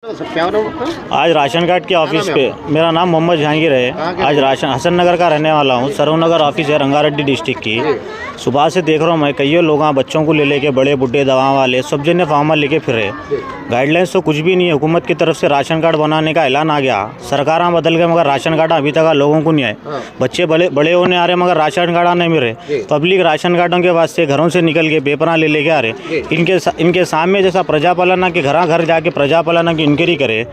आज ration card के office पे मेरा नाम मोहम्मद जहांगीर है। आज राशन हसन नगर का रहने वाला हूँ। सरव नगर ऑफिस है रंगारेड्डी डिस्ट्रिक्ट की। सुबह से देख रहा हूँ मैं कई लोग बच्चों को ले लेके बड़े बुढ़े दवा वाले सब जने फार्मा लेके फिर रहे। गाइडलाइंस तो कुछ भी नहीं है। हुकूमत की तरफ से राशन कार्ड बनाने का ऐलान आ गया, सरकार बदल गए मगर राशन कार्ड अभी तक लोगों को नहीं आए। बच्चे बड़े होने आ रहे मगर राशन कार्ड नहीं मिल रहे। पब्लिक राशन कार्डों के वास्ते घरों से निकल के पेपर लेके आ रहे। इनके सामने जैसा प्रजापालना के घर जाके प्रजापालना की इंक्वायरी करे।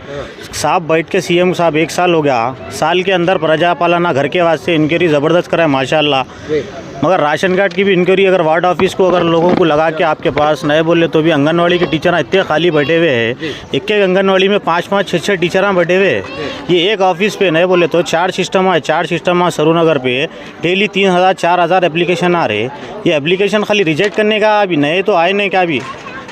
साहब बैठ के सीएम साहब 1 साल हो गया, साल के अंदर प्रजापालना घर के वास्ते इंक्वायरी ज़बरदस्त कराए माशाल्लाह। मगर राशन कार्ड की भी इंक्वायरी अगर वार्ड ऑफिस को अगर लोगों को लगा के आपके पास नए बोले तो भी आंगनवाड़ी के टीचर इतने खाली बैठे हुए हैं। एक आंगनवाड़ी में 5-5, 6-6 टीचर बैठे हुए हैं। ये एक ऑफिस पे नए बोले तो 4 सिस्टम है। 4 सिस्टम है सरव नगर पे डेली 3000-4000 एप्लीकेशन आ रहे। ये एप्लीकेशन खाली रिजेक्ट करने का अभी नए तो आए नहीं क्या। अभी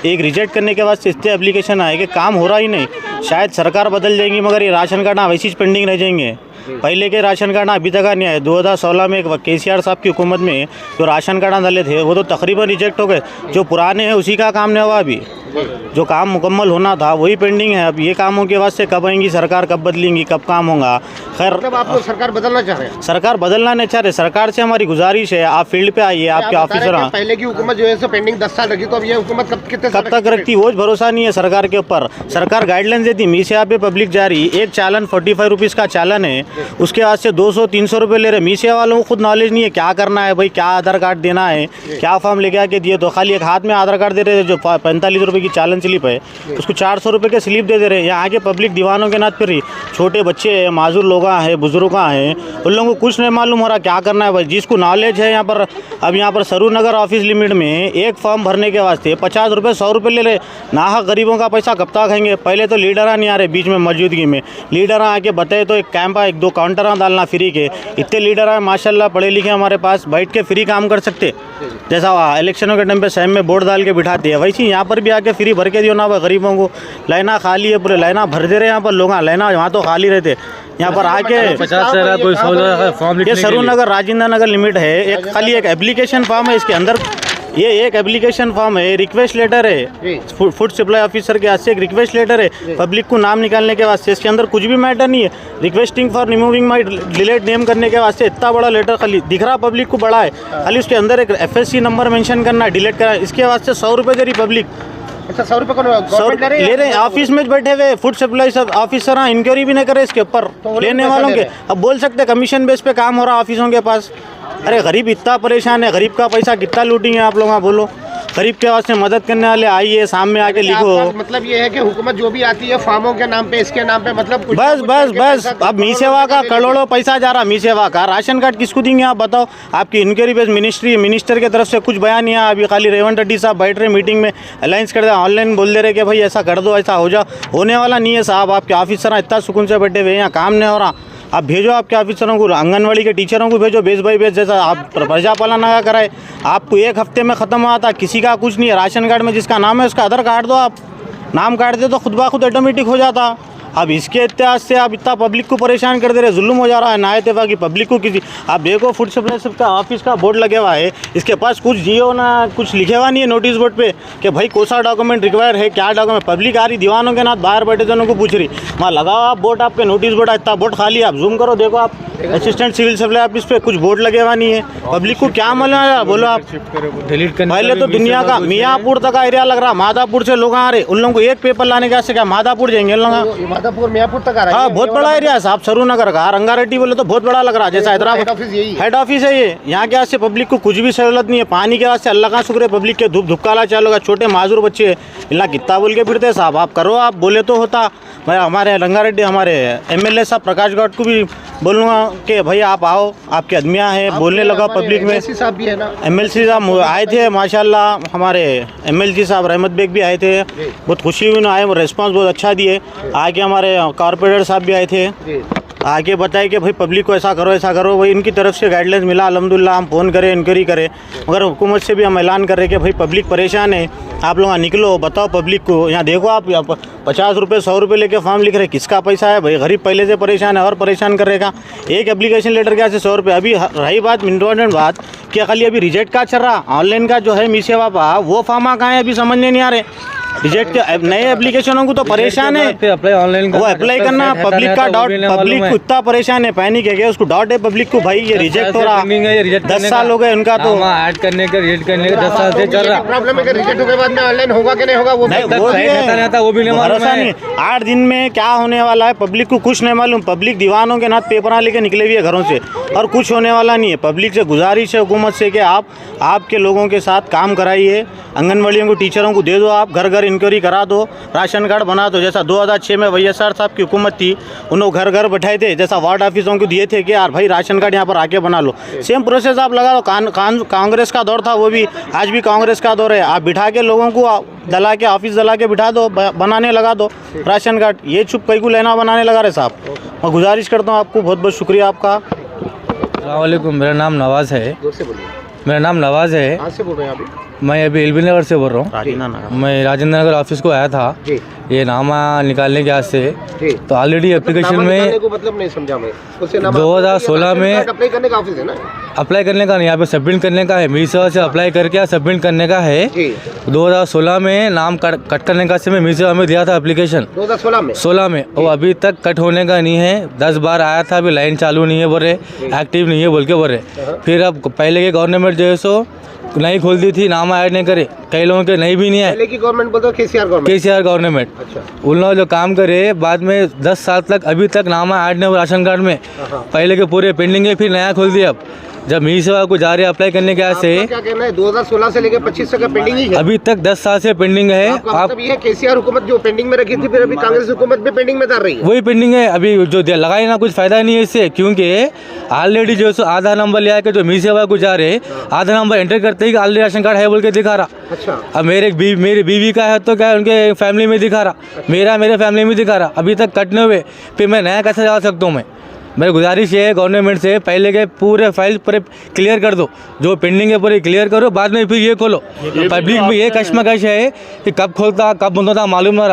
एक रिजेक्ट करने के वास्ते इतने एप्लीकेशन आए कि काम हो रहा ही नहीं। शायद सरकार बदल जाएंगी मगर ये राशन कार्ड वैसे ही पेंडिंग रह जाएंगे। पहले के राशन कार्ड अभी तक नहीं आए। 2016 में एक केसीआर साहब की हुकूमत में जो राशन कार्ड डाले थे वो तो तकरीबन रिजेक्ट हो गए। जो पुराने हैं उसी का काम नहीं हुआ। अभी जो काम मुकम्मल होना था वही पेंडिंग है। अब ये कामों के वास्ते कब आएंगी सरकार, कब बदलेंगी, कब काम होगा। खैर मतलब आप लोग सरकार बदलना चाह रहे हैं? सरकार बदलना नहीं चाह रहे। सरकार से हमारी गुजारिश है आप फील्ड पे आइए। आपके ऑफिसर पहले की हुकूमत जो है पेंडिंग 10 साल रखी, तो अब ये हुकूमत कब तक रखती वो भरोसा नहीं है सरकार के ऊपर। सरकार गाइडलाइन देती मीसे पे पब्लिक जा रही। एक चालन 45 रुपीज़ का चालन है, उसके वास्ते 200-300 रुपये ले रहे। मीसे वालों को खुद नॉलेज नहीं है क्या करना है भाई, क्या आधार कार्ड देना है, क्या फॉर्म लेके आके दिए। तो खाली एक हाथ में आधार कार्ड दे रहे जो 45 रुपये की चालन स्लिप है, उसको 400 रुपये के स्लिप दे रहे हैं। यहाँ आके पब्लिक दीवानों के नाथ फिर रही। छोटे बच्चे हैं, माजूर लोग हैं, बुजुर्ग हैं, उन लोगों को कुछ नहीं मालूम हो रहा क्या करना है भाई। जिसको नॉलेज है यहाँ पर, अब यहाँ पर सरव नगर ऑफिस लिमिट में एक फॉर्म भरने के वास्ते 50 रुपये 100 रुपये ले रहे। नाहक गरीबों का पैसा कब तक खाएंगे। पहले तो लीडर नहीं आ रहे बीच में मौजूदगी में। लीडर आके बताए तो एक कैंप 1-2 काउंटर डालना फ्री के। इतने लीडर हैं माशाल्लाह पढ़े लिखे हमारे पास, बैठ के फ्री काम कर सकते। जैसा इलेक्शनों के टाइम पे सहम में बोर्ड डाल के बिठाते हैं वैसे यहाँ पर भी आके फ्री भर के दियो ना गरीबों को। लाइना खाली है, पूरे लाइना भर दे रहे हैं यहाँ पर लोग। लाइना वहाँ तो खाली रहते, यहाँ पर आके 50 से कोई फॉर्म। ये सरव नगर राजेंद्र नगर लिमिट है। एक खाली एक एप्लीकेशन फॉर्म है इसके अंदर। ये एक एप्लीकेशन फॉर्म है, रिक्वेस्ट लेटर है फूड सप्लाई ऑफिसर के हाथ से। एक रिक्वेस्ट लेटर है पब्लिक को नाम निकालने के वास्ते। इसके अंदर कुछ भी मैटर नहीं है। Requesting for removing my delete name करने के वास्ते इतना बड़ा लेटर खाली दिख रहा पब्लिक को बड़ा है। खाली उसके अंदर एक FSC नंबर मेंशन करना है, डिलीट करना। इसके वास्ते 100 रुपये दे रही पब्लिक। अच्छा 100 रुपये ले रहे हैं। ऑफिस में बैठे हुए फूड सप्लाई सब ऑफिसर इंक्वायरी भी नहीं करे इसके ऊपर लेने वालों के। अब बोल सकते कमीशन बेस पे काम हो रहा ऑफिसों के पास। अरे गरीब इतना परेशान है, गरीब का पैसा कितना लूटेंगे आप लोग। बोलो गरीब के वास्ते मदद करने वाले आइए, सामने आके लिखो। मतलब ये है कि हुकूमत जो भी आती है फार्मों के नाम पे, इसके नाम पे, मतलब बस अब मी सेवा का करोड़ों पैसा जा रहा। मी सेवा का राशन कार्ड किसको देंगे आप बताओ। आपकी इंक्वायरी बेस मिनिस्टर की तरफ से कुछ बयान नहीं है। अभी खाली रेवंत रेड्डी साहब बैठ रहे मीटिंग में, अलायंस कर दे, ऑनलाइन बोल दे रहे कि भाई ऐसा कर दो, ऐसा हो जाओ। होने वाला नहीं है साहब। आपके ऑफिसर इतना सुकून से बैठे हुए, यहाँ काम नहीं हो रहा। आप भेजो आपके ऑफिसरों को, आंगनवाड़ी के टीचरों को भेजो बेस बाई बेस। जैसा आप प्रजापालना का कराए, आपको 1 हफ्ते में ख़त्म हुआ था। किसी का कुछ नहीं है। राशन कार्ड में जिसका नाम है उसका आधार काट दो, आप नाम काट दे तो खुद ब खुद ऑटोमेटिक हो जाता। अब इसके इतिहाद से आप इतना पब्लिक को परेशान कर दे रहे। जुल्म हो जा रहा है ना इत्तेफाक की पब्लिक को। किसी आप देखो फूड सप्लाई का ऑफिस का बोर्ड लगे हुआ है, इसके पास कुछ जियो ना कुछ लिखे हुआ नहीं है नोटिस बोर्ड पे कि भाई कौन सा डॉक्यूमेंट रिक्वायर है, क्या डॉक्यूमेंट। पब्लिक आ रही दीवानों के नाथ बाहर बैठे जनों को पूछ रही। वहाँ लगाओ आप बोर्ड, आपके नोटिस बोर्ड इतना बोर्ड खाली। आप जूम करो देखो, आप असिस्टेंट सिविल सप्लाई ऑफिस पे कुछ बोर्ड लगे हुआ नहीं है। पब्लिक को क्या मालूम है बोलो आप। पहले तो दुनिया का मियाँपुर तक का एरिया लग रहा, माधापुर से लोग आ रहे। उन लोगों को एक पेपर लाने के वास्ते क्या माधापुर जाएंगे लोग। मियाँपुर तक आ रहा है। हाँ बहुत बड़ा एरिया है साहब सरव नगर का। रंगारेड्डी बोले तो बहुत बड़ा लग रहा है। जैसा हैदराबाद हेड ऑफिस है ये। यहाँ के वास्ते पब्लिक को कुछ भी सहूलत नहीं है। पानी के वास्ते अल्लाह का शुक्र है पब्लिक के धूप धुपकाला चालू होगा। छोटे माजूर बच्चे इला कितना बोल के फिरते साहब। आप करो, आप बोले तो होता। मैं हमारे रंगारेड्डी हमारे MLA साहब प्रकाश गौड़ को भी बोलूँगा कि भाई आप आओ, आपके आदमियाँ हैं, बोलने लगा पब्लिक में। MLC साहब भी है ना, MLC साहब आए थे माशाल्लाह। हमारे MLG साहब रहमत बेग भी आए थे, बहुत खुशी हुई ना आए, रिस्पांस बहुत अच्छा दिए। आगे हमारे कॉर्पोरेटर साहब भी आए थे, आगे बताए कि भाई पब्लिक को ऐसा करो भाई। इनकी तरफ से गाइडलाइंस मिला अल्हम्दुलिल्लाह। हम फ़ोन करें, इंक्वायरी करें, मगर हुकूमत से भी हम ऐलान कर रहे कि भाई पब्लिक परेशान है। आप लोग निकलो, बताओ पब्लिक को। यहाँ देखो आप 50 रुपये 100 रुपये लेके फॉर्म लिख रहे। किसका पैसा है भाई। गरीब पहले से परेशान है और परेशान करेगा। एक एप्लीकेशन लेटर के से 100 रुपये। अभी रही बात इम्पोर्टेंट बात कि खाली अभी रिजेक्ट का चल रहा, ऑनलाइन का जो है मी सेवा वो फॉर्म कहाँ है अभी समझ में नहीं आ रहे। रिजेक्ट के नए एप्लीकेशनों को तो परेशान है, अप्लाई ऑनलाइन वो अप्लाई करना पब्लिक का डॉट, पब्लिक को इतना परेशान है, पैनिक है कि उसको डॉट है पब्लिक को, भाई ये रिजेक्ट हो रहा, 10 साल हो गए उनका तो ऐड करने का रिजेक्ट करने का 10 साल से चल रहा। प्रॉब्लम है कि रिजेक्ट होने के बाद में ऑनलाइन होगा कि नहीं होगा वो नहीं, भी वो भी है, वो भी नहीं मालूम भरोसा है। नहीं। 8 दिन में क्या होने वाला है पब्लिक को कुछ नहीं मालूम, पब्लिक दीवानों के नाथ पेपर लेके निकले हुए है घरों से, और कुछ होने वाला नहीं है। पब्लिक से गुजारिश है हुकूमत से कि आप आपके लोगों के साथ काम कराइए, आंगनबाड़ियों को टीचरों को दे दो, आप घर घर इंक्वायरी करा दो, राशन कार्ड बना दो, जैसा 2006 में वैएसआर साहब की हुकूमत थी, उन्होंने घर घर बैठाए थे, जैसा वार्ड ऑफिसों को दिए थे कि यार भाई राशन कार्ड यहाँ पर आके बना लो, सेम प्रोसेस आप लगा दो। कांग्रेस का दौर था, वो भी आज भी कांग्रेस का दौर है, आप बिठा के लोगों को दला के ऑफिस दला के बिठा दो, बनाने लगा दो राशन कार्ड, ये चुप कई को लेना बनाने लगा रहे साहब। मैं गुजारिश करता हूँ आपको, बहुत बहुत शुक्रिया आपका। अस्सलाम वालेकुम, मेरा नाम नवाज़ है। जोर से बोलिए। मेरा नाम नवाज़ है। कहाँ से बोल रहे हैं अभी? मैं अभी एलबी नगर से बोल रहा हूँ। मैं राजेंद्र नगर ऑफिस को आया था जी ये नामा निकालने के वास्ते, जी। तो ऑलरेडी एप्लीकेशन नामा में निकालने को मतलब नहीं समझा मैं। उससे नामा 2016 में अप्लाई करने का ऑफिस है ना? अप्लाई करने का नहीं, यहाँ पे सबमिट करने का है, मी सेवा से अप्लाई करके सबमिट करने का है। जी 2016 में नाम कट करने का मैं मी सेवा में दिया था एप्लीकेशन 2016 में वो अभी तक कट होने का नहीं है। 10 बार आया था, अभी लाइन चालू नहीं है बोल रहे, एक्टिव नहीं है बोल के बोल रहे। फिर अब पहले के गवर्नमेंट जो है सो नहीं खोल दी थी, नाम ऐड नहीं करे, कई लोगों के नहीं भी नहीं है। पहले की गवर्नमेंट बोलते हो केसीआर गवर्नमेंट, अच्छा उन लोगों जो काम करे बाद में 10 साल तक अभी तक नामा ऐड नहीं हुआ राशन कार्ड में, पहले के पूरे पेंडिंग है, फिर नया खोल दिया। अब जब मी सेवा को जा रहे अप्लाई करने के से क्या कहना है? 2016 से लेकर 25 तक का पेंडिंग ही है अभी तक 10 साल से पेंडिंग है। आप मतलब ये केसीआर हुकूमत जो पेंडिंग में रखी थी, फिर अभी कांग्रेस हुकूमत भी पेंडिंग में डाल रही है। वही पेंडिंग है अभी, जो लगाए ना कुछ फायदा नहीं है इससे, क्योंकि ऑलरेडी जो है आधा नंबर ले आके जो मी सेवा को जा रहे, आधा नंबर एंटर करते ही ऑलरेडी राशन कार्ड है बोल के दिखा रहा। अच्छा अब मेरी बीवी का है तो क्या उनके फैमिली में दिखा रहा, मेरे फैमिली में दिखा रहा, अभी तक कट नहीं हुए, फिर मैं नया कैसे जा सकता हूँ? मैं मेरी गुजारिश ये है गवर्नमेंट से, पहले के पूरे फाइल पूरे क्लियर कर दो, जो पेंडिंग है पूरे क्लियर करो, बाद में फिर ये खोलो। पब्लिक में ये कश्मकश है कि कब खोलता कब बंद होता मालूम ना।